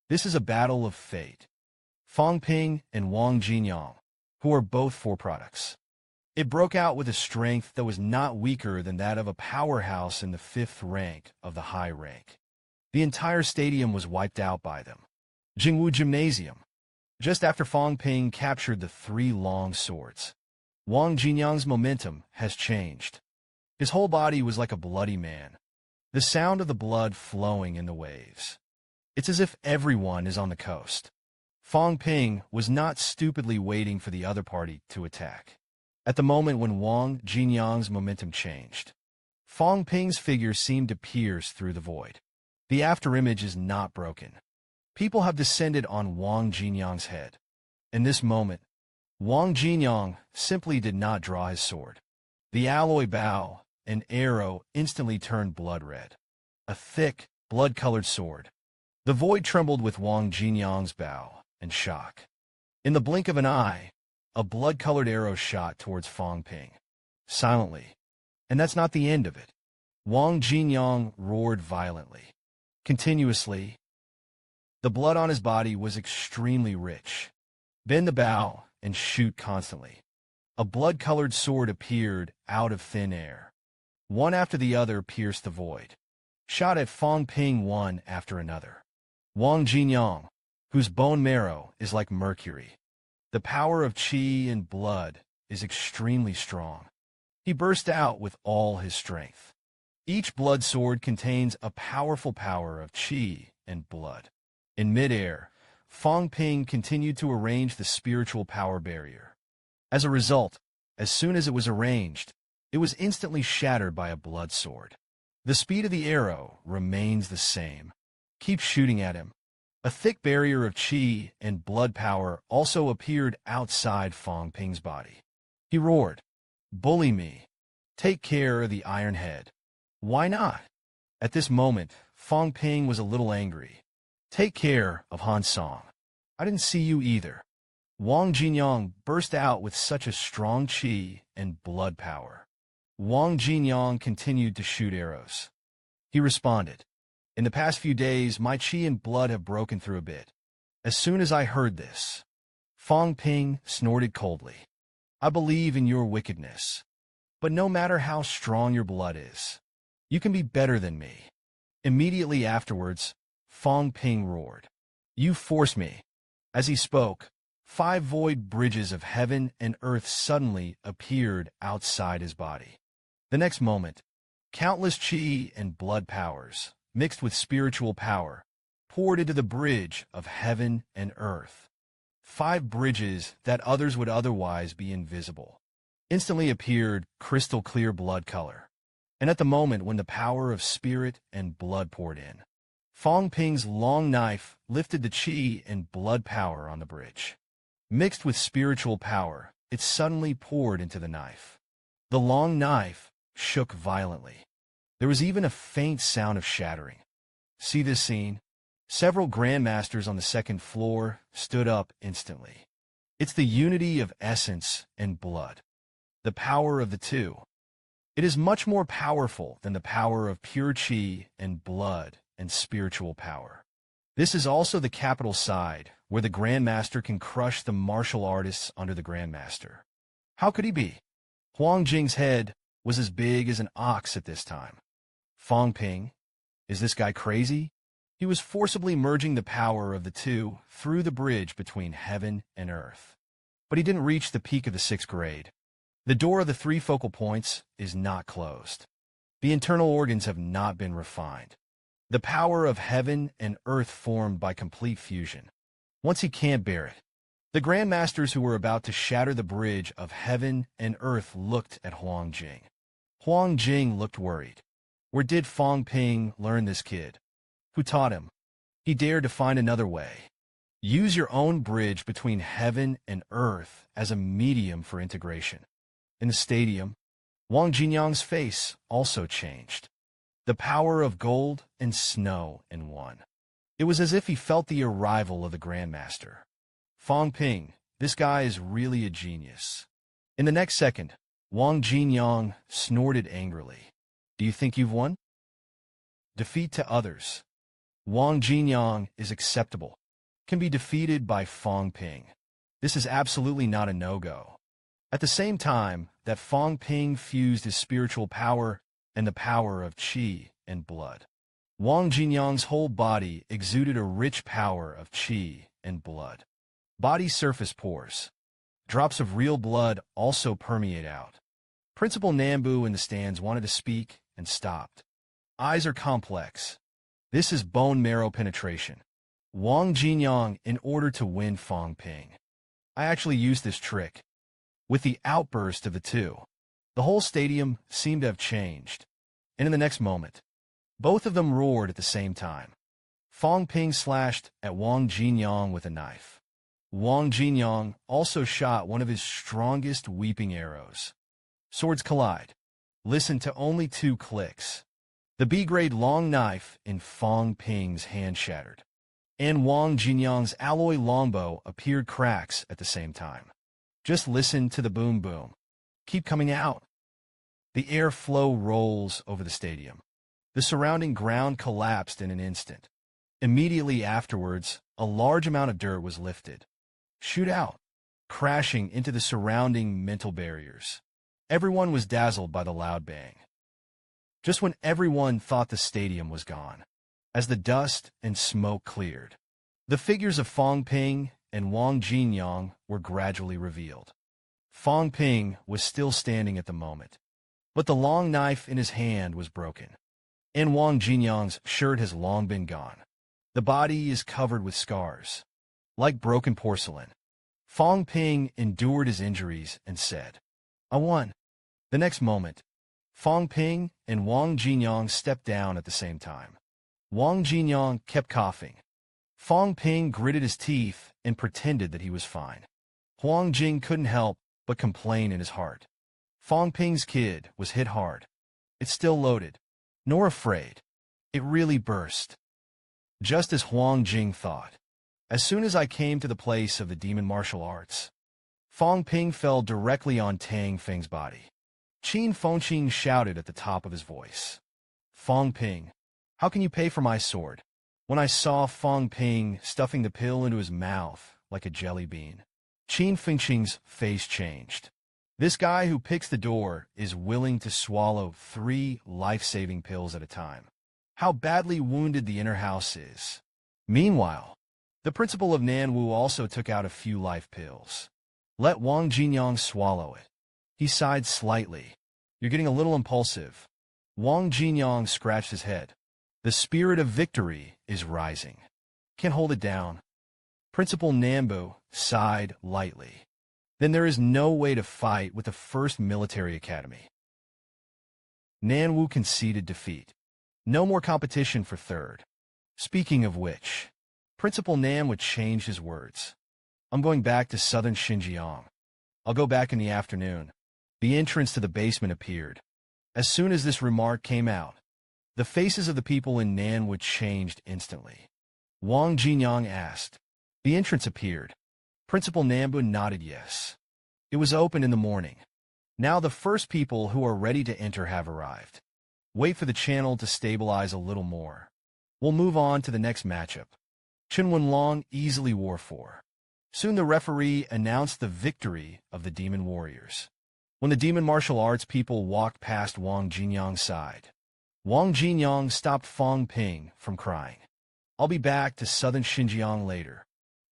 This is a battle of fate. Fang Ping and Wang Jinyang, who are both four products. It broke out with a strength that was not weaker than that of a powerhouse in the 5th rank of the high rank. The entire stadium was wiped out by them. Jingwu Gymnasium. Just after Fang Ping captured the 3 long swords, Wang Jinyang's momentum has changed. His whole body was like a bloody man. The sound of the blood flowing in the waves. It's as if everyone is on the coast. Fang Ping was not stupidly waiting for the other party to attack. At the moment when Wang Jinyang's momentum changed, Fang Ping's figure seemed to pierce through the void. The afterimage is not broken. People have descended on Wang Jinyang's head. In this moment, Wang Jinyang simply did not draw his sword. The alloy bow and arrow instantly turned blood red. A thick, blood-colored sword. The void trembled with Wang Jinyang's bow and shock. In the blink of an eye, a blood-colored arrow shot towards Fang Ping. Silently. And that's not the end of it. Wang Jinyang roared violently. Continuously. The blood on his body was extremely rich. Bend the bow and shoot constantly. A blood-colored sword appeared out of thin air. One after the other pierced the void. Shot at Fang Ping one after another. Wang Jinyang, whose bone marrow is like mercury. The power of qi and blood is extremely strong. He burst out with all his strength. Each blood sword contains a powerful power of qi and blood. In midair, Fang Ping continued to arrange the spiritual power barrier. As a result, as soon as it was arranged, it was instantly shattered by a blood sword. The speed of the arrow remains the same. Keep shooting at him. A thick barrier of qi and blood power also appeared outside Fang Ping's body. He roared, "Bully me. Take care of the Iron Head." Why not? At this moment, Fang Ping was a little angry. Take care of Han Song. I didn't see you either. Wang Jinyang burst out with such a strong qi and blood power. Wang Jinyang continued to shoot arrows. He responded, "In the past few days, my qi and blood have broken through a bit." As soon as I heard this, Fang Ping snorted coldly. "I believe in your wickedness. But no matter how strong your blood is, you can be better than me." Immediately afterwards, Fang Ping roared, "You force me." As he spoke, 5 void bridges of heaven and earth suddenly appeared outside his body. The next moment, countless qi and blood powers, mixed with spiritual power, poured into the bridge of heaven and earth. 5 bridges that others would otherwise be invisible instantly appeared crystal clear blood color. And at the moment when the power of spirit and blood poured in, Fang Ping's long knife lifted the qi and blood power on the bridge. Mixed with spiritual power, it suddenly poured into the knife. The long knife shook violently. There was even a faint sound of shattering. See this scene? Several grandmasters on the 2nd floor stood up instantly. It's the unity of essence and blood. The power of the two. It is much more powerful than the power of pure qi and blood and spiritual power. This is also the capital side, where the Grandmaster can crush the martial artists under the Grandmaster. How could he be? Huang Jing's head was as big as an ox at this time. Fang Ping? Is this guy crazy? He was forcibly merging the power of the two through the bridge between heaven and earth. But he didn't reach the peak of the 6th grade. The door of the 3 focal points is not closed. The internal organs have not been refined. The power of heaven and earth formed by complete fusion. Once he can't bear it. The Grandmasters who were about to shatter the bridge of heaven and earth looked at Huang Jing. Huang Jing looked worried. Where did Fang Ping learn this kid? Who taught him? He dared to find another way. Use your own bridge between heaven and earth as a medium for integration. In the stadium, Wang Jinyang's face also changed. The power of gold and snow in one. It was as if he felt the arrival of the Grandmaster. Fang Ping, this guy is really a genius. In the next second, Wang Jinyang snorted angrily. Do you think you've won? Defeat to others. Wang Jinyang is acceptable, can be defeated by Fang Ping. This is absolutely not a no-go. At the same time that Fang Ping fused his spiritual power and the power of qi and blood, Wang Jinyang's whole body exuded a rich power of qi and blood. Body surface pores. Drops of real blood also permeate out. Principal Nambu in the stands wanted to speak and stopped. Eyes are complex. This is bone marrow penetration. Wang Jinyang in order to win Fang Ping. I actually used this trick. With the outburst of the two, the whole stadium seemed to have changed. And in the next moment, both of them roared at the same time. Fang Ping slashed at Wang Jinyang with a knife. Wang Jinyang also shot one of his strongest weeping arrows. Swords collide. Listen to only 2 clicks. The B-grade long knife in Fang Ping's hand shattered, and Wang Jinyang's alloy longbow appeared cracks at the same time. Just listen to the boom boom. Keep coming out. The airflow rolls over the stadium. The surrounding ground collapsed in an instant. Immediately afterwards, a large amount of dirt was lifted. Shoot out, crashing into the surrounding mental barriers. Everyone was dazzled by the loud bang. Just when everyone thought the stadium was gone, as the dust and smoke cleared, the figures of Fang Ping and Wang Jinyang were gradually revealed. Fang Ping was still standing at the moment, but the long knife in his hand was broken, and Wang Jinyang's shirt has long been gone. The body is covered with scars, like broken porcelain. Fang Ping endured his injuries and said, "I won." The next moment, Fang Ping and Wang Jinyang stepped down at the same time. Wang Jinyang kept coughing. Fang Ping gritted his teeth and pretended that he was fine. Huang Jing couldn't help but complain in his heart. Fang Ping's kid was hit hard. It's still loaded, nor afraid. It really burst. Just as Huang Jing thought. As soon as I came to the place of the demon martial arts, Fang Ping fell directly on Tang Feng's body. Qin Fengqing shouted at the top of his voice. "Fang Ping, how can you pay for my sword?" When I saw Fang Ping stuffing the pill into his mouth like a jelly bean, Qin Fengqing's face changed. This guy who picks the door is willing to swallow 3 life-saving pills at a time. How badly wounded the inner house is. Meanwhile, the principal of Nanwu also took out a few life pills. Let Wang Jinyang swallow it. He sighed slightly. "You're getting a little impulsive." Wang Jinyang scratched his head. The spirit of victory is rising. Can't hold it down. Principal Nambu sighed lightly. Then there is no way to fight with the first military academy. Nanwu conceded defeat. No more competition for third. Speaking of which, Principal Nam would change his words. "I'm going back to southern Xinjiang. I'll go back in the afternoon." The entrance to the basement appeared. As soon as this remark came out, the faces of the people in Nanwood changed instantly. Wang Jinyang asked. The entrance appeared. Principal Nambu nodded yes. It was open in the morning. Now the first people who are ready to enter have arrived. Wait for the channel to stabilize a little more. We'll move on to the next matchup. Chen Wenlong easily wore 4. Soon the referee announced the victory of the Demon Warriors. When the demon martial arts people walked past Wang Jinyang's side, Wang Jinyang stopped Fang Ping from crying. "I'll be back to southern Xinjiang later.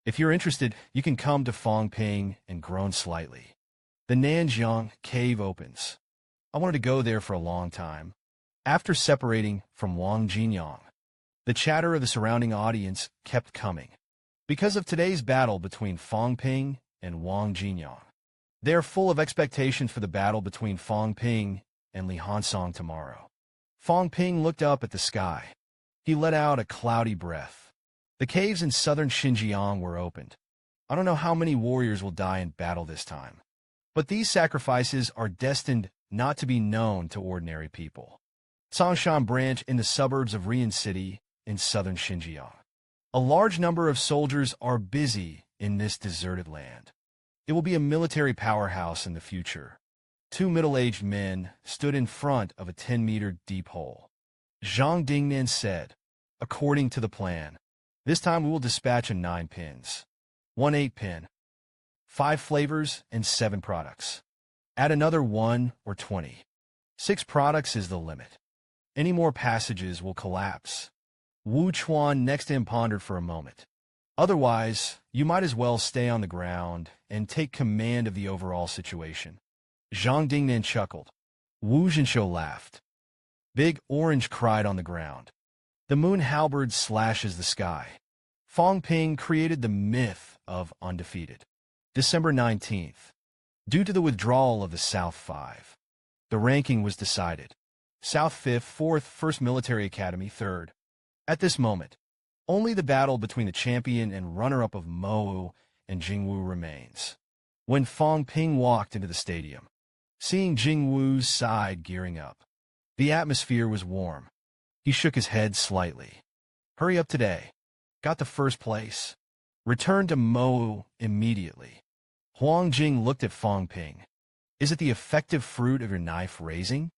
If you're interested, you can come to Fang Ping," and groaned slightly. The Nanjiang cave opens. I wanted to go there for a long time. After separating from Wang Jinyang, the chatter of the surrounding audience kept coming. Because of today's battle between Fang Ping and Wang Jinyang, they are full of expectations for the battle between Fang Ping and Li Hansong tomorrow. Fang Ping looked up at the sky. He let out a cloudy breath. The caves in southern Xinjiang were opened. I don't know how many warriors will die in battle this time, but these sacrifices are destined not to be known to ordinary people. Songshan branch in the suburbs of Rian City in southern Xinjiang. A large number of soldiers are busy in this deserted land. It will be a military powerhouse in the future. 2 middle-aged men stood in front of a 10-meter deep hole. Zhang Dingnan said, according to the plan. This time we will dispatch a 9 pins, 1 8-pin, 5 flavors, and 7 products. Add another 1 or 20. 6 products is the limit. Any more passages will collapse. Wu Chuan next to him pondered for a moment. Otherwise, you might as well stay on the ground and take command of the overall situation. Zhang Dingnan chuckled. Wu Zhenshou laughed. Big Orange cried on the ground. The moon halberd slashes the sky. Fang Ping created the myth of undefeated. December 19th. Due to the withdrawal of the South 5, the ranking was decided. South 5th, 4th, 1st Military Academy, 3rd. At this moment, only the battle between the champion and runner-up of Mowu and Jingwu remains. When Fang Ping walked into the stadium, seeing Jingwu's side gearing up, the atmosphere was warm. He shook his head slightly. Hurry up today. Got the first place. Return to Mowu immediately. Huang Jing looked at Fang Ping. Is it the effective fruit of your knife raising?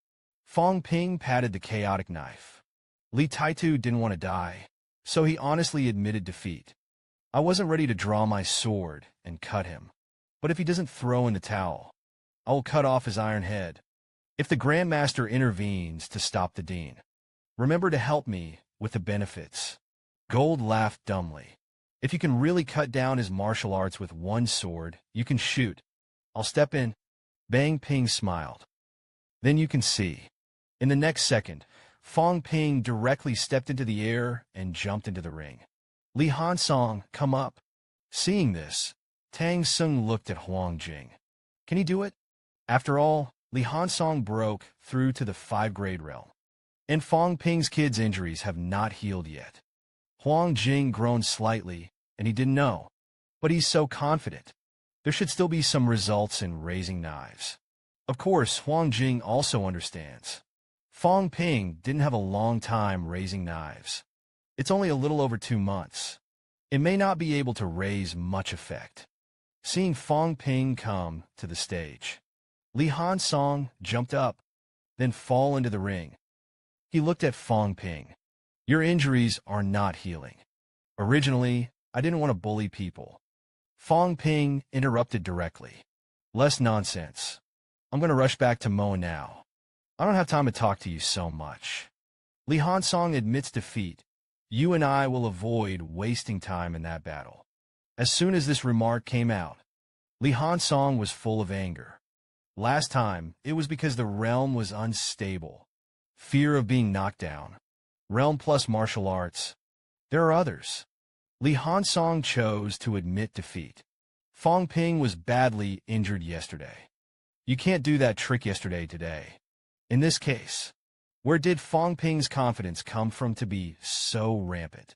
Fang Ping patted the chaotic knife. Li Taitu didn't want to die, so he honestly admitted defeat. I wasn't ready to draw my sword and cut him. But if he doesn't throw in the towel, I will cut off his iron head. If the Grandmaster intervenes to stop the Dean, remember to help me with the benefits. Gold laughed dumbly. If you can really cut down his martial arts with one sword, you can shoot. I'll step in. Bang Ping smiled. Then you can see. In the next second, Fang Ping directly stepped into the air and jumped into the ring. Li Hansong, come up. Seeing this, Tang Sung looked at Huang Jing. Can he do it? After all, Li Hansong broke through to the 5th-grade realm. And Fang Ping's kids' injuries have not healed yet. Huang Jing groaned slightly, and he didn't know. But he's so confident. There should still be some results in raising knives. Of course, Huang Jing also understands. Fang Ping didn't have a long time raising knives. It's only a little over 2 months. It may not be able to raise much effect. Seeing Fang Ping come to the stage, Li Hansong jumped up, then fall into the ring. He looked at Fang Ping. Your injuries are not healing. Originally, I didn't want to bully people. Fang Ping interrupted directly. Less nonsense. I'm going to rush back to Moa now. I don't have time to talk to you so much. Li Hansong admits defeat. You and I will avoid wasting time in that battle. As soon as this remark came out, Li Hansong was full of anger. Last time, it was because the realm was unstable. Fear of being knocked down. Realm plus martial arts. There are others. Li Hansong chose to admit defeat. Fang Ping was badly injured yesterday. You can't do that trick yesterday today. In this case, where did Fang Ping's confidence come from to be so rampant?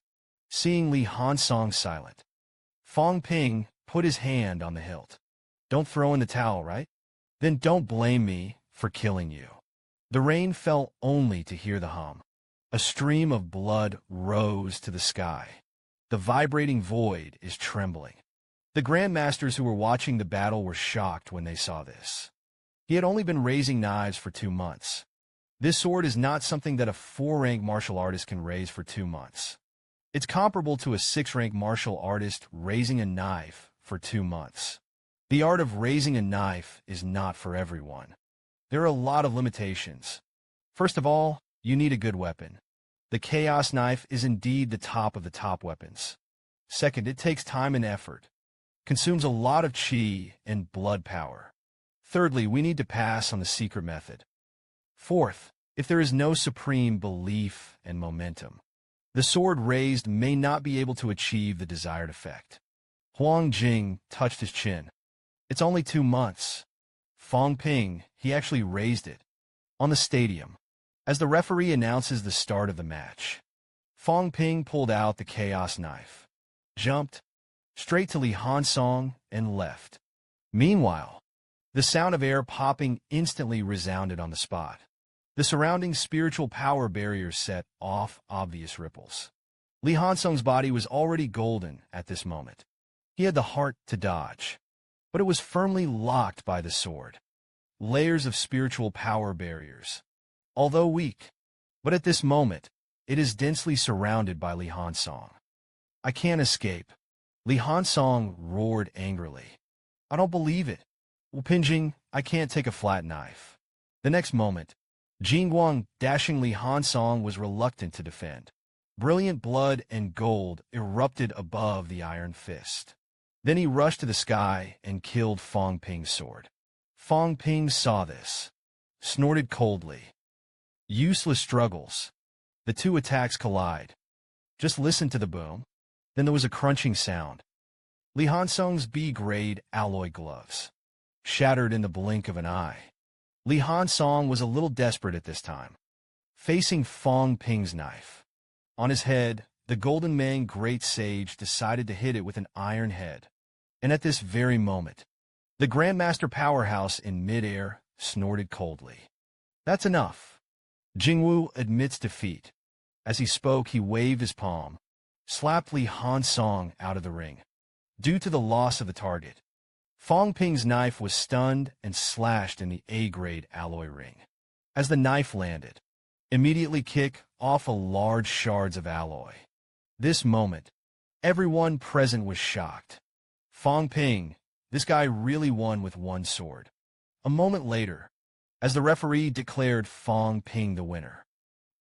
Seeing Li Hansong silent, Fang Ping put his hand on the hilt. Don't throw in the towel, right? Then don't blame me for killing you. The rain fell only to hear the hum. A stream of blood rose to the sky. The vibrating void is trembling. The Grandmasters who were watching the battle were shocked when they saw this. He had only been raising knives for 2 months. This sword is not something that a 4-rank martial artist can raise for 2 months. It's comparable to a 6-rank martial artist raising a knife for 2 months. The art of raising a knife is not for everyone. There are a lot of limitations. First of all, you need a good weapon. The Chaos Knife is indeed the top of the top weapons. Second, it takes time and effort. Consumes a lot of chi and blood power. Thirdly, we need to pass on the secret method. Fourth, if there is no supreme belief and momentum, the sword raised may not be able to achieve the desired effect. Huang Jing touched his chin. It's only 2 months. Fang Ping, he actually raised it. On the stadium, as the referee announces the start of the match, Fang Ping pulled out the Chaos Knife, jumped, straight to Li Hansong, and left. Meanwhile, the sound of air popping instantly resounded on the spot. The surrounding spiritual power barriers set off obvious ripples. Li Hansong's body was already golden at this moment. He had the heart to dodge, but it was firmly locked by the sword. Layers of spiritual power barriers. Although weak, but at this moment, it is densely surrounded by Li Hansong. I can't escape. Li Hansong roared angrily. I don't believe it. Wu Pinjing, I can't take a flat knife. The next moment, Jingguang dashing Li Hansong was reluctant to defend. Brilliant blood and gold erupted above the iron fist. Then he rushed to the sky and killed Fang Ping's sword. Fang Ping saw this, snorted coldly. Useless struggles. The two attacks collide. Just listen to the boom. Then there was a crunching sound. Li Hansong's B-grade alloy gloves shattered in the blink of an eye. Li Hansong was a little desperate at this time, facing Fang Ping's knife. On his head, the Golden Man Great Sage decided to hit it with an iron head. And at this very moment, the Grandmaster Powerhouse in midair snorted coldly. That's enough. Jingwu admits defeat. As he spoke, he waved his palm, slapped Li Hansong out of the ring. Due to the loss of the target, Fang Ping's knife was stunned and slashed in the A-grade alloy ring. As the knife landed, immediately kick off a large shards of alloy. This moment, everyone present was shocked. Fang Ping, this guy really won with one sword. A moment later, as the referee declared Fang Ping the winner,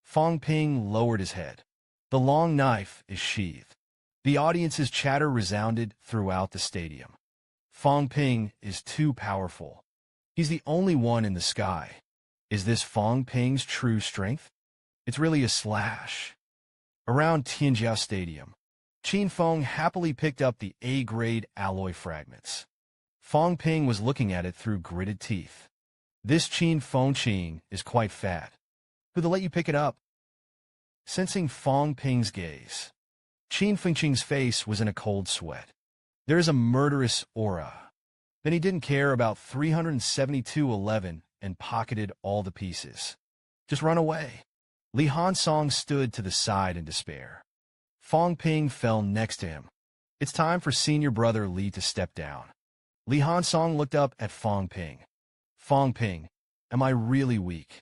Fang Ping lowered his head. The long knife is sheathed. The audience's chatter resounded throughout the stadium. Fang Ping is too powerful. He's the only one in the sky. Is this Fang Ping's true strength? It's really a slash. Around Tianjiao Stadium, Qin Feng happily picked up the A-grade alloy fragments. Fang Ping was looking at it through gritted teeth. This Qin Feng Qing is quite fat. Who'd let you pick it up? Sensing Fang Ping's gaze, Qin Feng Qing's face was in a cold sweat. There is a murderous aura. Then he didn't care about 372.11 and pocketed all the pieces. Just run away. Li Hansong stood to the side in despair. Fang Ping fell next to him. It's time for senior brother Li to step down. Li Hansong looked up at Fang Ping. Fang Ping, am I really weak?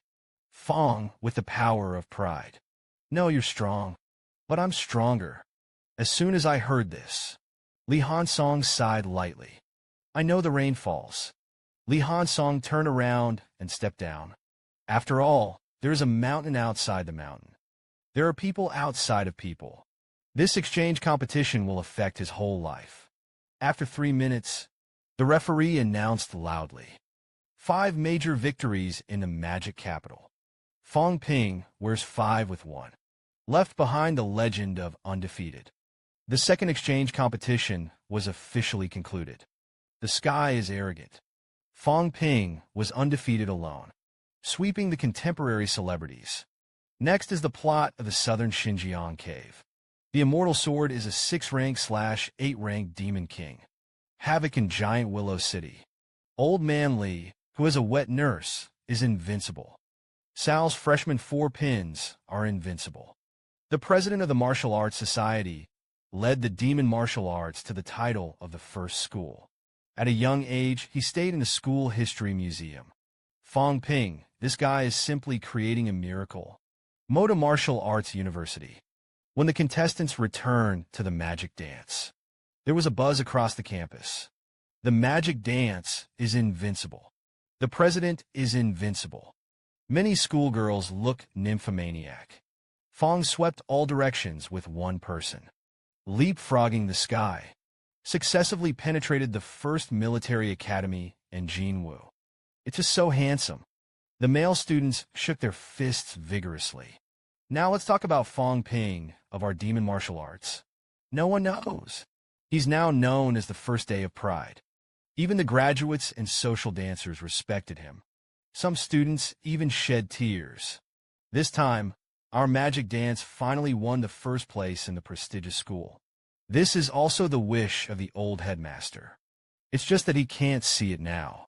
Fang, with the power of pride. No, you're strong, but I'm stronger. As soon as I heard this, Li Hansong sighed lightly. I know the rain falls. Li Hansong turned around and stepped down. After all, there is a mountain outside the mountain. There are people outside of people. This exchange competition will affect his whole life. After 3 minutes, the referee announced loudly. 5 major victories in the magic capital. Fang Ping wears 5 with 1. Left behind the legend of undefeated. The second exchange competition was officially concluded. The sky is arrogant. Fang Ping was undefeated alone, sweeping the contemporary celebrities. Next is the plot of the southern Xinjiang cave. The immortal sword is a 6-rank/8-rank demon king. Havoc in Giant Willow City. Old Man Li, who is a wet nurse, is invincible. Sal's freshman 4 pins are invincible. The president of the Martial Arts Society led the demon martial arts to the title of the first school. At a young age, he stayed in the school history museum. Fang Ping, this guy is simply creating a miracle. Moda Martial Arts University. When the contestants returned to the magic dance, there was a buzz across the campus. The magic dance is invincible. The president is invincible. Many schoolgirls look nymphomaniac. Fang swept all directions with one person. Leapfrogging the sky, successively penetrated the first military academy in Jinwu. It's just so handsome. The male students shook their fists vigorously. Now let's talk about Fang Ping of our demon martial arts. No one knows. He's now known as the first day of pride. Even the graduates and social dancers respected him. Some students even shed tears. This time, our magic dance finally won the first place in the prestigious school. This is also the wish of the old headmaster. It's just that he can't see it now.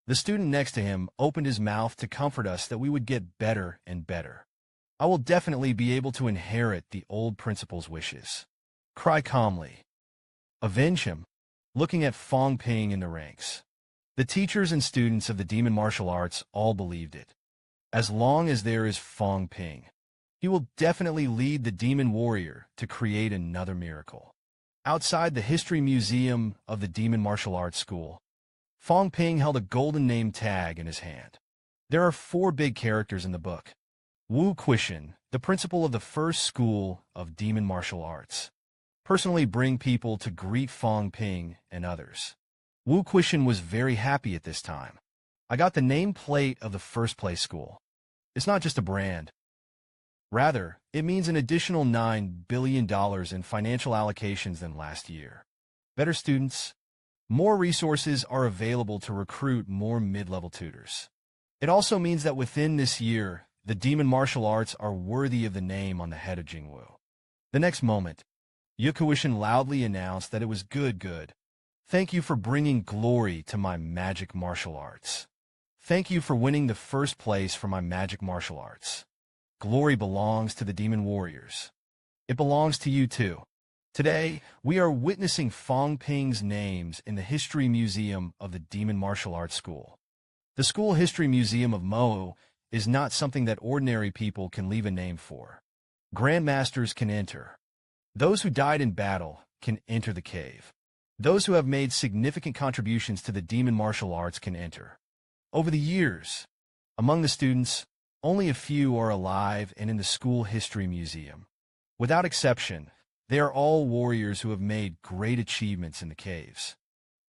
The student next to him opened his mouth to comfort us that we would get better and better. I will definitely be able to inherit the old principal's wishes. Cry calmly. Avenge him. Looking at Fang Ping in the ranks. The teachers and students of the demon martial arts all believed it. As long as there is Fang Ping, He will definitely lead the demon warrior to create another miracle. Outside the History Museum of the Demon Martial Arts School, Fang Ping held a golden name tag in his hand. There are 4 big characters in the book. Wu Quishan, the principal of the first school of demon martial arts, personally bring people to greet Fang Ping and others. Wu Quishan was very happy at this time. I got the nameplate of the first place school. It's not just a brand. Rather, it means an additional $9 billion in financial allocations than last year. Better students, more resources are available to recruit more mid-level tutors. It also means that within this year, the demon martial arts are worthy of the name on the head of Jingwu. The next moment, Yukuishin loudly announced that it was good. Thank you for bringing glory to my magic martial arts. Thank you for winning the first place for my magic martial arts. Glory belongs to the demon warriors. It belongs to you too. Today, we are witnessing Fang Ping's names in the History Museum of the Demon Martial Arts School. The School History Museum of Mo is not something that ordinary people can leave a name for. Grandmasters can enter. Those who died in battle can enter the cave. Those who have made significant contributions to the demon martial arts can enter. Over the years, among the students, only a few are alive and in the School History Museum. Without exception, they are all warriors who have made great achievements in the caves.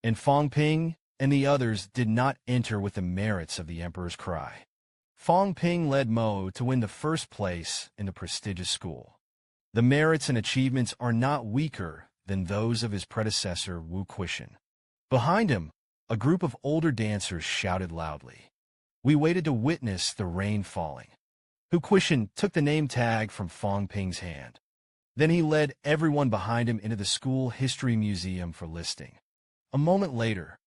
And Fang Ping and the others did not enter with the merits of the Emperor's Cry. Fang Ping led Mo to win the first place in the prestigious school. The merits and achievements are not weaker than those of his predecessor Wu Quishan. Behind him, a group of older dancers shouted loudly. We waited to witness the rain falling. Wu Quishan took the name tag from Fang Ping's hand. Then he led everyone behind him into the School History Museum for listing. A moment later,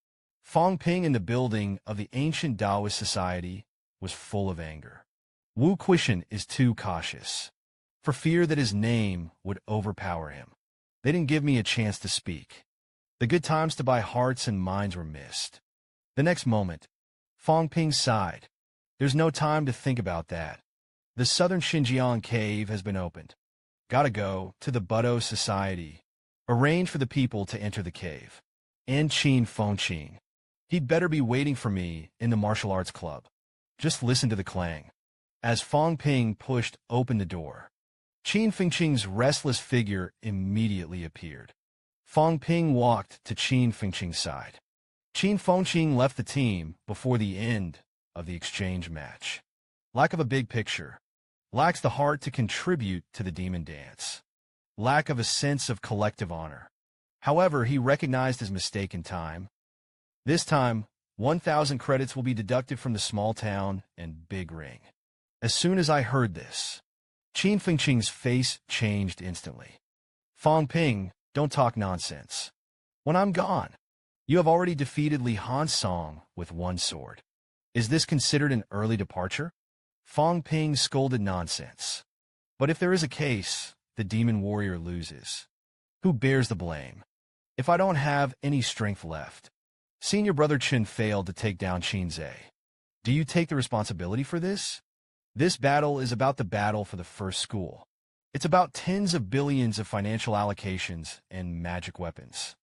Fang Ping in the building of the Ancient Taoist Society was full of anger. Wu Quishan is too cautious, for fear that his name would overpower him. They didn't give me a chance to speak. The good times to buy hearts and minds were missed. The next moment, Fang Ping sighed. There's no time to think about that. The southern Xinjiang cave has been opened. Gotta go to the Budo Society. Arrange for the people to enter the cave. And Qin Fengqing. He'd better be waiting for me in the martial arts club. Just listen to the clang. As Fang Ping pushed open the door, Qin Fengqing's restless figure immediately appeared. Fang Ping walked to Qin Fengqing's side. Qin Fengqing left the team before the end of the exchange match. Lack of a big picture. Lacks the heart to contribute to the demon dance. Lack of a sense of collective honor. However, he recognized his mistake in time. This time, 1,000 credits will be deducted from the small town and big ring. As soon as I heard this, Qin Fengqing's face changed instantly. Fang Ping, don't talk nonsense. When I'm gone, you have already defeated Li Hansong with 1 sword. Is this considered an early departure? Fang Ping scolded nonsense. But if there is a case, the demon warrior loses. Who bears the blame? If I don't have any strength left, senior brother Chen failed to take down Qin Zhe. Do you take the responsibility for this? This battle is about the battle for the first school. It's about tens of billions of financial allocations and magic weapons.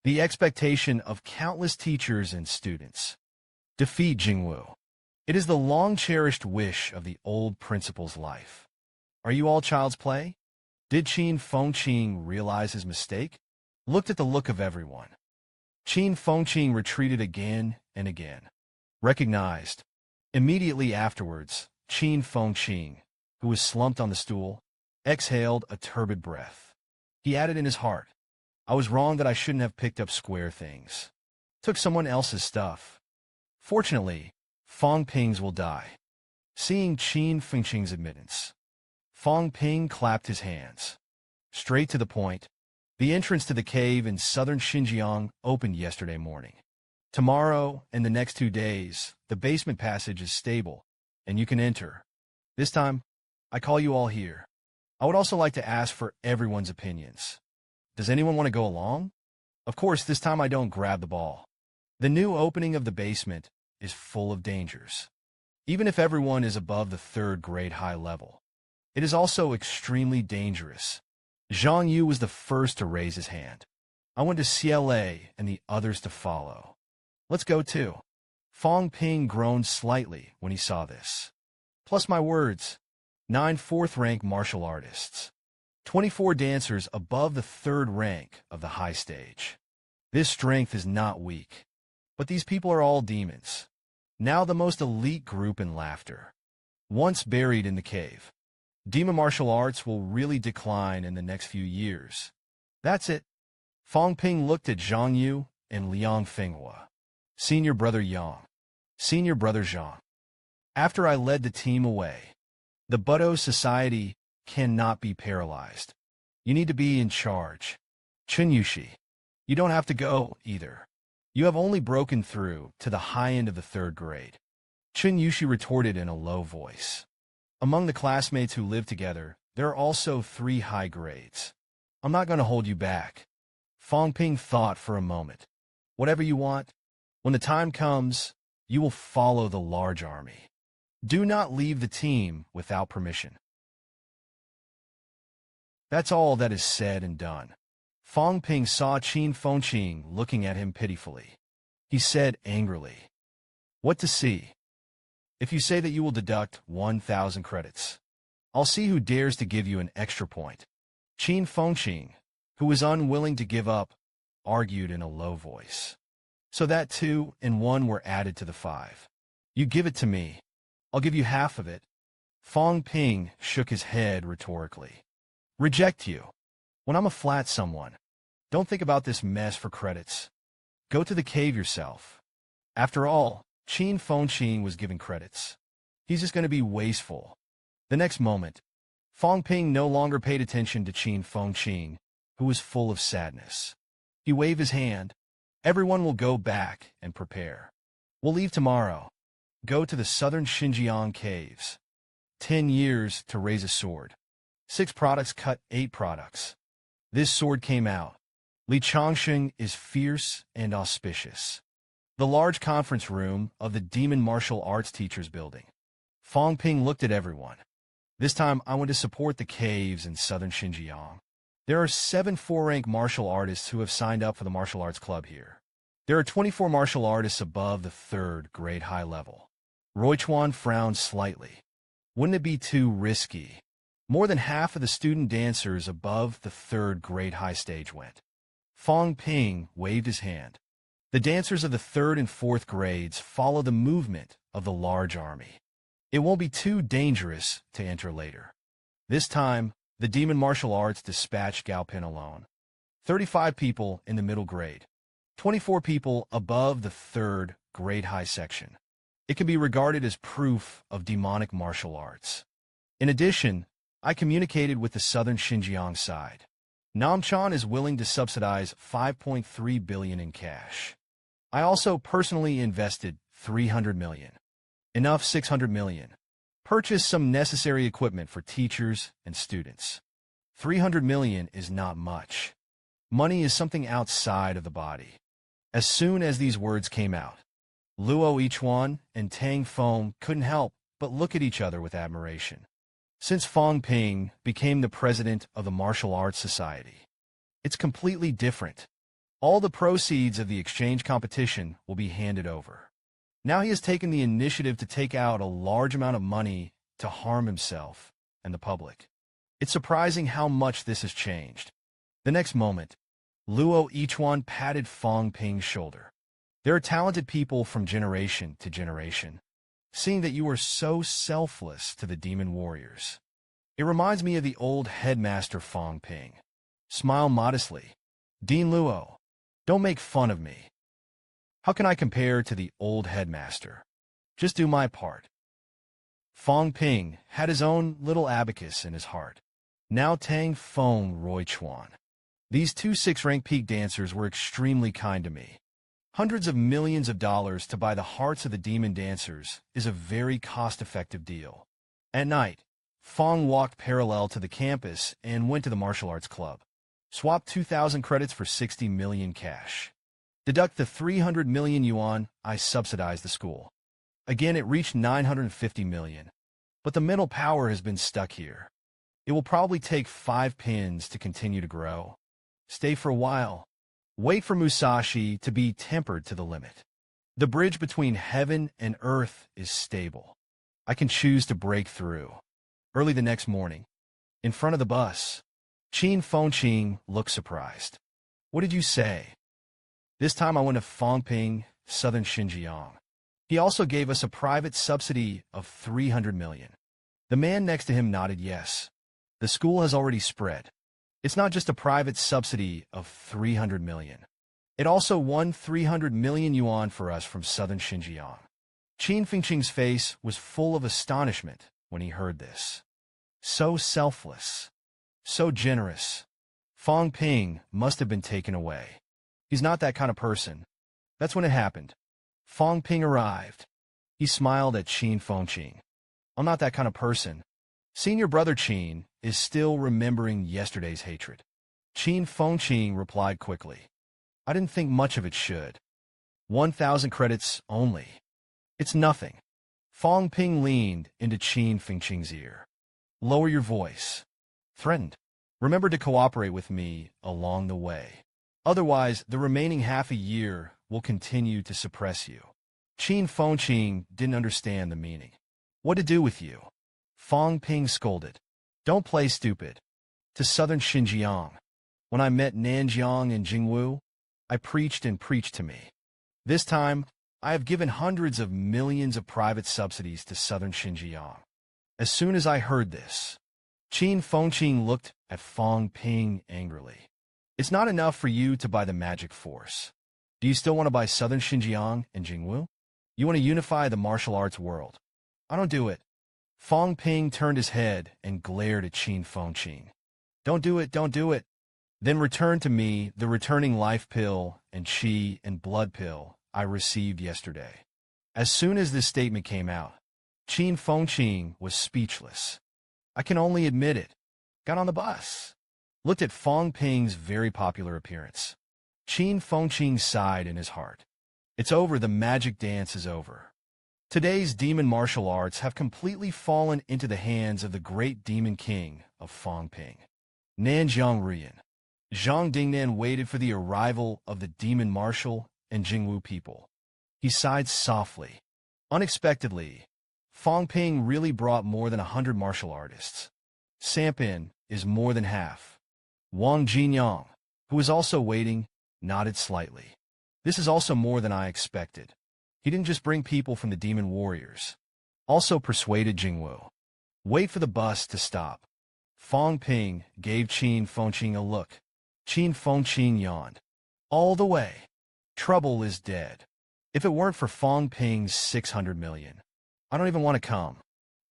The expectation of countless teachers and students. Defeat Jingwu. It is the long-cherished wish of the old principal's life. Are you all child's play? Did Qin Fengqing realize his mistake? Looked at the look of everyone. Qin Fengqing retreated again and again. Recognized. Immediately afterwards, Qin Fengqing, who was slumped on the stool, exhaled a turbid breath. He added in his heart, I was wrong that I shouldn't have picked up square things. Took someone else's stuff. Fortunately, Fang Ping's will die. Seeing Qin Fengqing's admittance, Fang Ping clapped his hands. Straight to the point, the entrance to the cave in southern Xinjiang opened yesterday morning. Tomorrow and the next 2 days, the basement passage is stable, and you can enter. This time, I call you all here. I would also like to ask for everyone's opinions. Does anyone want to go along? Of course, this time I don't grab the ball. The new opening of the basement is full of dangers. Even if everyone is above the 3rd grade high level, It is also extremely dangerous. Zhang Yu was the first to raise his hand. I want to CLA and the others to follow. Let's go too. Fang Ping groaned slightly when he saw this. Plus my words, 9 fourth-rank martial artists. 24 dancers above the 3rd rank of the high stage. This strength is not weak. But these people are all demons. Now the most elite group in laughter. Once buried in the cave. Demon martial arts will really decline in the next few years. That's it. Fang Ping looked at Zhang Yu and Liang Finghua. Senior brother Yang. Senior brother Zhang. After I led the team away, the Budo Society cannot be paralyzed. You need to be in charge. Chun Yushi. You don't have to go, either. You have only broken through to the high end of the 3rd grade. Chun Yushi retorted in a low voice. Among the classmates who live together, there are also 3 high grades. I'm not going to hold you back. Fang Ping thought for a moment. Whatever you want. When the time comes, you will follow the large army. Do not leave the team without permission. That's all that is said and done. Fang Ping saw Qin Fengqing looking at him pitifully. He said angrily, "What to see? If you say that you will deduct 1,000 credits, I'll see who dares to give you an extra point." Qin Fengqing, who was unwilling to give up, argued in a low voice. So that 2 and 1 were added to the 5. You give it to me. I'll give you half of it. Fang Ping shook his head rhetorically. Reject you. When I'm a flat someone, don't think about this mess for credits. Go to the cave yourself. After all, Qin Fengqing was giving credits. He's just going to be wasteful. The next moment, Fang Ping no longer paid attention to Qin Fengqing, who was full of sadness. He waved his hand. Everyone will go back and prepare. We'll leave tomorrow. Go to the southern Xinjiang caves. 10 years to raise a sword. 6 products cut 8 products. This sword came out. Li Changsheng is fierce and auspicious. The large conference room of the Demon Martial Arts Teachers Building. Fang Ping looked at everyone. This time I want to support the caves in southern Xinjiang. There are 7 4-rank martial artists who have signed up for the martial arts club here. There are 24 martial artists above the 3rd grade high level. Roichuan frowned slightly. Wouldn't it be too risky? More than half of the student dancers above the 3rd grade high stage went. Fang Ping waved his hand. The dancers of the 3rd and 4th grades follow the movement of the large army. It won't be too dangerous to enter later. This time, the Demon Martial Arts dispatched Gao Pin alone. 35 people in the middle grade. 24 people above the 3rd grade high section. It can be regarded as proof of demonic martial arts. In addition, I communicated with the southern Xinjiang side. Namchan is willing to subsidize 5.3 billion in cash. I also personally invested 300 million. Enough 600 million. Purchase some necessary equipment for teachers and students. 300 million is not much. Money is something outside of the body. As soon as these words came out, Luo Yichuan and Tang Feng couldn't help but look at each other with admiration. Since Fang Ping became the president of the Martial Arts Society, it's completely different. All the proceeds of the exchange competition will be handed over. Now he has taken the initiative to take out a large amount of money to harm himself and the public. It's surprising how much this has changed. The next moment, Luo Yichuan patted Fang Ping's shoulder. There are talented people from generation to generation. Seeing that you are so selfless to the demon warriors. It reminds me of the old headmaster Fang Ping. Smile modestly. Dean Luo, don't make fun of me. How can I compare to the old headmaster? Just do my part. Fang Ping had his own little abacus in his heart. Now Tang Feng Roichuan. These 2 6-rank peak dancers were extremely kind to me. Hundreds of millions of dollars to buy the hearts of the demon dancers is a very cost-effective deal. At night, Fang walked parallel to the campus and went to the martial arts club. Swap 2,000 credits for 60 million cash. Deduct the 300 million yuan I subsidized the school. Again, it reached 950 million. But the mental power has been stuck here. It will probably take 5 pins to continue to grow. Stay for a while. Wait for Musashi to be tempered to the limit. The bridge between heaven and earth is stable. I can choose to break through. Early the next morning, in front of the bus, Qin Fengqing looked surprised. What did you say? This time I went to Fang Ping, southern Xinjiang. He also gave us a private subsidy of 300 million. The man next to him nodded yes. The school has already spread. It's not just a private subsidy of 300 million. It also won 300 million yuan for us from southern Xinjiang. Qin Fengqing's face was full of astonishment when he heard this. So selfless. So generous. Fang Ping must have been taken away. He's not that kind of person. That's when it happened. Fang Ping arrived. He smiled at Qin Fengqing. I'm not that kind of person. Senior brother Qin is still remembering yesterday's hatred. Qin Fengqing replied quickly. I didn't think much of it should. 1,000 credits only. It's nothing. Fang Ping leaned into Qin Fengqing's ear. Lower your voice. Threatened. Remember to cooperate with me along the way. Otherwise, the remaining half a year will continue to suppress you. Qin Fengqing didn't understand the meaning. What to do with you? Fang Ping scolded. Don't play stupid. To southern Xinjiang. When I met Nanjiang and Jingwu, I preached and preached to me. This time, I have given hundreds of millions of private subsidies to southern Xinjiang. As soon as I heard this, Qin Fengqing looked at Fang Ping angrily. It's not enough for you to buy the magic force. Do you still want to buy southern Xinjiang and Jingwu? You want to unify the martial arts world. I don't do it. Fang Ping turned his head and glared at Qin Fengqing. Don't do it, don't do it. Then return to me the returning life pill and chi and blood pill I received yesterday. As soon as this statement came out, Qin Fengqing was speechless. I can only admit it. Got on the bus. Looked at Fang Ping's very popular appearance. Qin Fengqing sighed in his heart. It's over, the magic dance is over. Today's demon martial arts have completely fallen into the hands of the great demon king of Fang Ping. Nanjiang Ruyan. Zhang Dingnan waited for the arrival of the demon martial and Jingwu people. He sighed softly. Unexpectedly, Fang Ping really brought more than 100 martial artists. Sampin is more than half. Wang Jinyang, who was also waiting, nodded slightly. This is also more than I expected. He didn't just bring people from the demon warriors. Also persuaded Jingwu. Wait for the bus to stop. Fang Ping gave Qin Fengqing a look. Qin Fengqing yawned. All the way. Trouble is dead. If it weren't for Fang Ping's 600 million, I don't even want to come.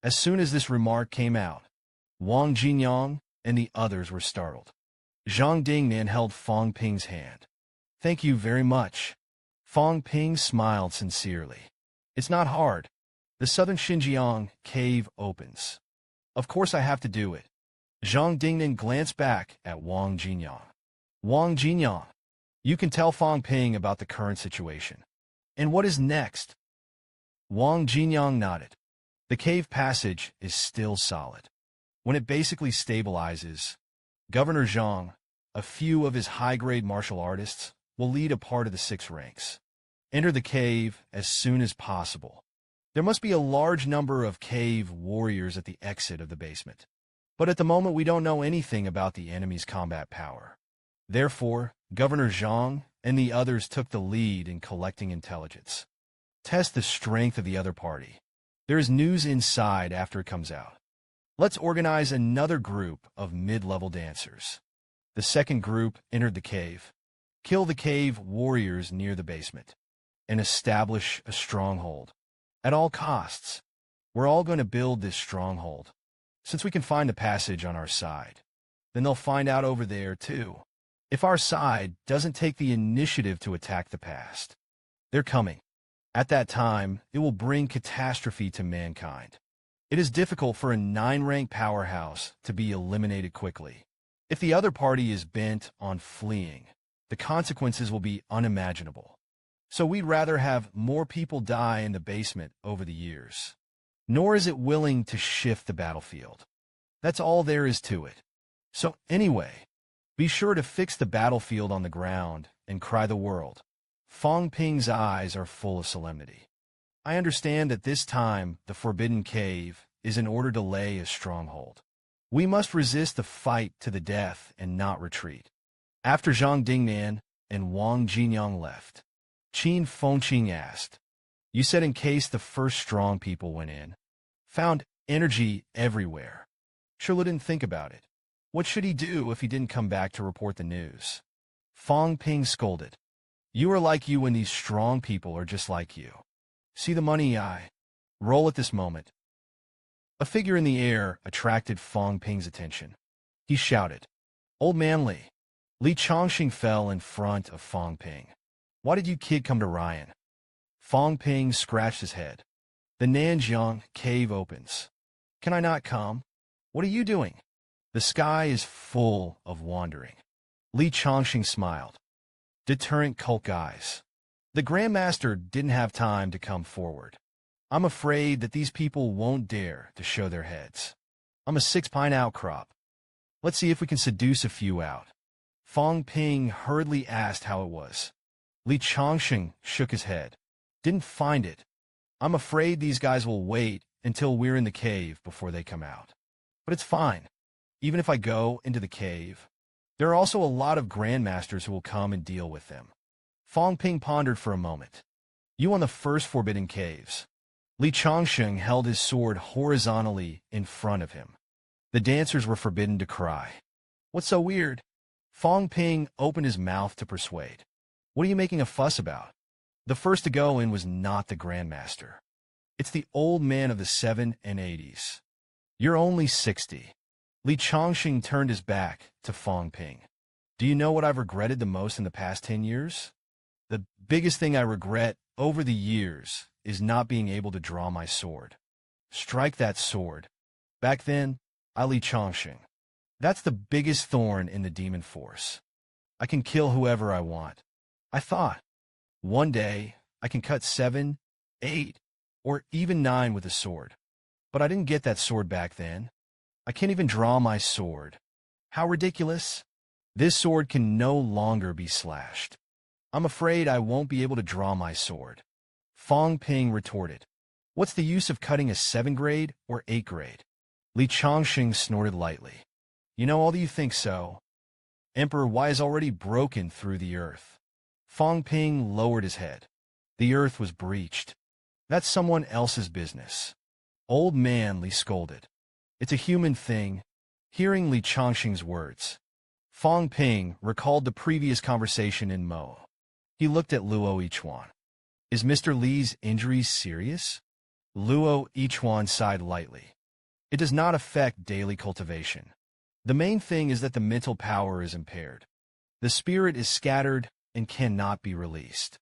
As soon as this remark came out, Wang Jinyang and the others were startled. Zhang Dingnan held Fang Ping's hand. Thank you very much. Fang Ping smiled sincerely. It's not hard. The southern Xinjiang cave opens. Of course I have to do it. Zhang Dingnan glanced back at Wang Jinyang. Wang Jinyang, you can tell Fang Ping about the current situation. And what is next? Wang Jinyang nodded. The cave passage is still solid. When it basically stabilizes, Governor Zhang, a few of his high-grade martial artists, will lead a part of the 6 ranks. Enter the cave as soon as possible. There must be a large number of cave warriors at the exit of the basement. But at the moment we don't know anything about the enemy's combat power. Therefore, Governor Zhang and the others took the lead in collecting intelligence. Test the strength of the other party. There is news inside after it comes out. Let's organize another group of mid-level dancers. The second group entered the cave. Kill the cave warriors near the basement. And establish a stronghold. At all costs. We're all going to build this stronghold. Since we can find the passage on our side, then they'll find out over there too. If our side doesn't take the initiative to attack the past, they're coming. At that time, it will bring catastrophe to mankind. It is difficult for a 9-rank powerhouse to be eliminated quickly. If the other party is bent on fleeing, the consequences will be unimaginable. So we'd rather have more people die in the basement over the years. Nor is it willing to shift the battlefield. That's all there is to it. So anyway, be sure to fix the battlefield on the ground and cry the world. Fang Ping's eyes are full of solemnity. I understand that this time the Forbidden Cave is in order to lay a stronghold. We must resist the fight to the death and not retreat. After Zhang Dingnan and Wang Jinyang left, Qin Fengqing asked, "You said in case the first strong people went in, found energy everywhere." Shirley didn't think about it. What should he do if he didn't come back to report the news? Fang Ping scolded. "You are like you when these strong people are just like you. See the money I roll at this moment." A figure in the air attracted Fang Ping's attention. He shouted, "Old man Li." Li Chongqing fell in front of Fang Ping. "Why did you kid come to Ryan?" Fang Ping scratched his head. "The Nanjiang cave opens. Can I not come? What are you doing? The sky is full of wandering." Li Chongqing smiled. Deterrent cult guys. The Grandmaster didn't have time to come forward. "I'm afraid that these people won't dare to show their heads. I'm a 6-pine outcrop. Let's see if we can seduce a few out." Fang Ping hurriedly asked how it was. Li Chongqing shook his head. "Didn't find it. I'm afraid these guys will wait until we're in the cave before they come out. But it's fine. Even if I go into the cave, there are also a lot of Grandmasters who will come and deal with them." Fang Ping pondered for a moment. "You on the first Forbidden Caves." Li Chongqing held his sword horizontally in front of him. The dancers were forbidden to cry. "What's so weird?" Fang Ping opened his mouth to persuade. "What are you making a fuss about? The first to go in was not the Grandmaster. It's the old man of the 780s. You're only 60. Li Chongqing turned his back to Fang Ping. "Do you know what I've regretted the most in the past 10 years? The biggest thing I regret over the years is not being able to draw my sword. Strike that sword. Back then, Li Chongqing. That's the biggest thorn in the demon force. I can kill whoever I want. I thought, one day, I can cut 7, 8, or even 9 with a sword. But I didn't get that sword back then. I can't even draw my sword. How ridiculous. This sword can no longer be slashed. I'm afraid I won't be able to draw my sword." Fang Ping retorted, "What's the use of cutting a 7 grade or 8 grade? Li Chongqing snorted lightly. "You know, although you think so, Emperor Y is already broken through the earth." Fang Ping lowered his head. "The earth was breached. That's someone else's business." "Old man," Li scolded. "It's a human thing." Hearing Li Chongqing's words, Fang Ping recalled the previous conversation in Mo. He looked at Luo Yichuan. "Is Mr. Li's injuries serious?" Luo Yichuan sighed lightly. "It does not affect daily cultivation. The main thing is that the mental power is impaired. The spirit is scattered and cannot be released.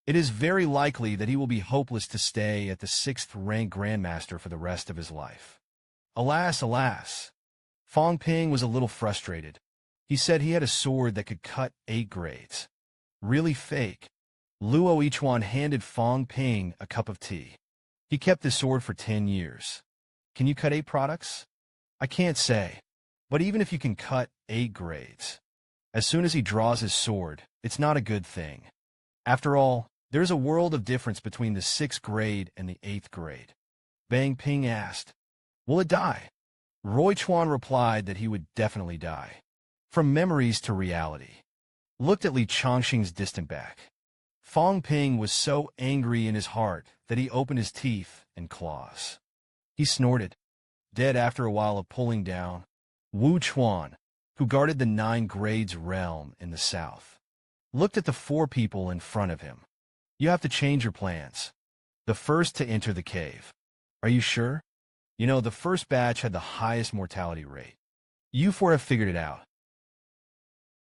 It is very likely that he will be hopeless to stay at the 6th rank Grandmaster for the rest of his life." Alas, alas. Fang Ping was a little frustrated. He said he had a sword that could cut 8 grades. Really fake. Luo Yichuan handed Fang Ping a cup of tea. "He kept this sword for 10 years. Can you cut 8 products?" "I can't say. But even if you can cut 8 grades, as soon as he draws his sword, it's not a good thing. After all, there's a world of difference between the 6th grade and the 8th grade." Bang Ping asked, "Will it die?" Roy Chuan replied that he would definitely die. From memories to reality. Looked at Li Chongqing's distant back. Fang Ping was so angry in his heart that he opened his teeth and claws. He snorted, dead after a while of pulling down. Wu Chuan, who guarded the 9 grades realm in the south, looked at the 4 people in front of him. "You have to change your plans. The first to enter the cave. Are you sure? You know, the first batch had the highest mortality rate. You 4 have figured it out.